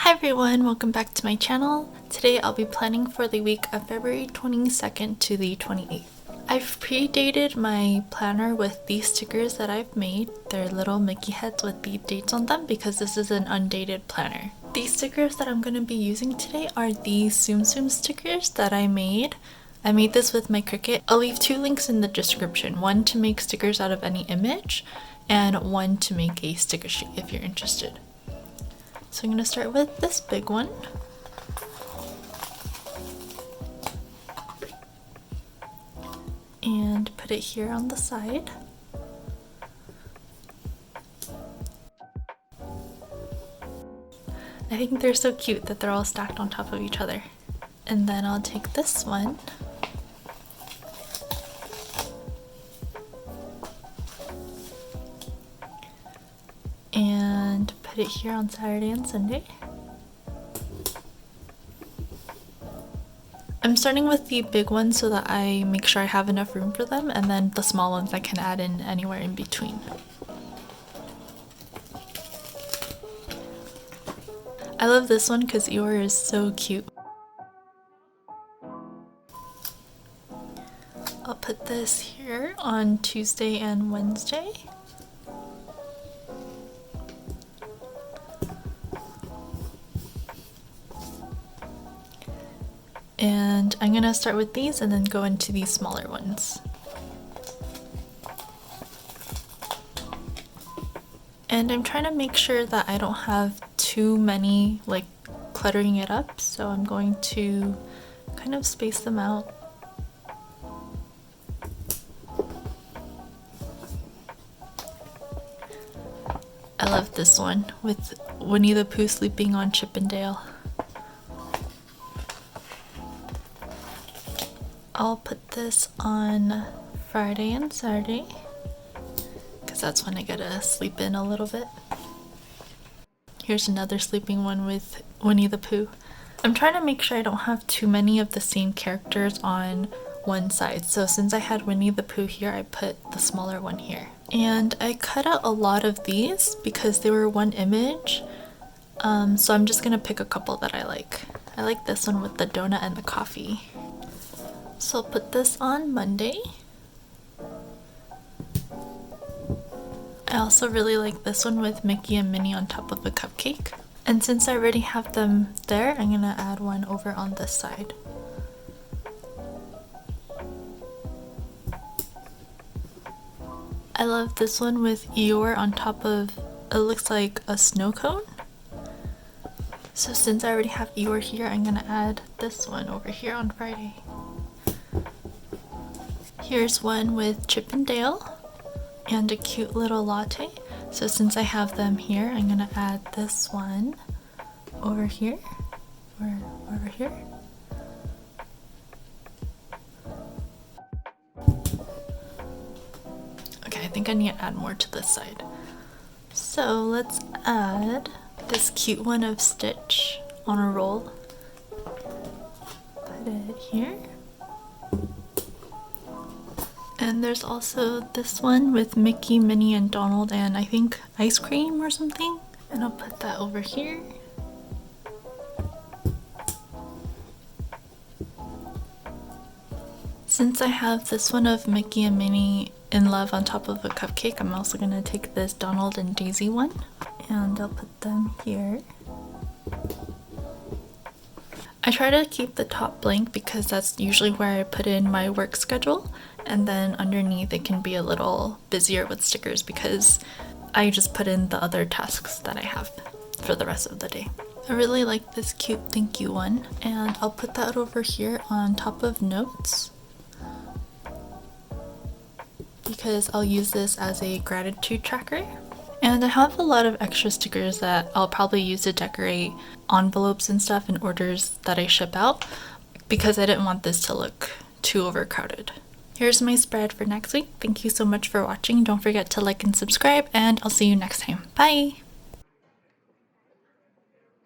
Hi everyone, welcome back to my channel. Today I'll be planning for the week of February 22nd to the 28th. I've pre-dated my planner with these stickers that I've made. They're little Mickey heads with the dates on them because this is an undated planner. These stickers that I'm going to be using today are the tsum stickers that I made. I made this with my Cricut. I'll leave two links in the description, one to make stickers out of any image and one to make a sticker sheet if you're interested. So I'm going to start with this big one. And put it here on the side. I think they're so cute that they're all stacked on top of each other. And then I'll take this one. And put it here on Saturday and Sunday. I'm starting with the big ones so that I make sure I have enough room for them, and then the small ones I can add in anywhere in between. I love this one because Eeyore is so cute. I'll put this here on Tuesday and Wednesday. And I'm gonna start with these and then go into these smaller ones. And I'm trying to make sure that I don't have too many, like, cluttering it up, so I'm going to kind of space them out. I love this one with Winnie the Pooh sleeping on Chip and Dale. I'll put this on Friday and Saturday because that's when I gotta sleep in a little bit. Here's another sleeping one with Winnie the Pooh. I'm trying to make sure I don't have too many of the same characters on one side. So since I had Winnie the Pooh here, I put the smaller one here. And I cut out a lot of these because they were one image. So I'm just gonna pick a couple that I like. I like this one with the donut and the coffee. So I'll put this on Monday. I also really like this one with Mickey and Minnie on top of a cupcake. And since I already have them there, I'm gonna add one over on this side. I love this one with Eeyore on top of, it looks like a snow cone. So since I already have Eeyore here, I'm gonna add this one over here on Friday. Here's one with Chip and Dale and a cute little latte. So since I have them here, I'm gonna add this one over here or over here. Okay, I think I need to add more to this side. So let's add this cute one of Stitch on a roll. Put it here. And there's also this one with Mickey, Minnie, and Donald, and I think ice cream or something. And I'll put that over here. Since I have this one of Mickey and Minnie in love on top of a cupcake, I'm also going to take this Donald and Daisy one. And I'll put them here. I try to keep the top blank because that's usually where I put in my work schedule, and then underneath it can be a little busier with stickers because I just put in the other tasks that I have for the rest of the day. I really like this cute thank you one, and I'll put that over here on top of notes because I'll use this as a gratitude tracker. And I have a lot of extra stickers that I'll probably use to decorate envelopes and stuff in orders that I ship out because I didn't want this to look too overcrowded. Here's my spread for next week. Thank you so much for watching. Don't forget to like and subscribe, and I'll see you next time. Bye!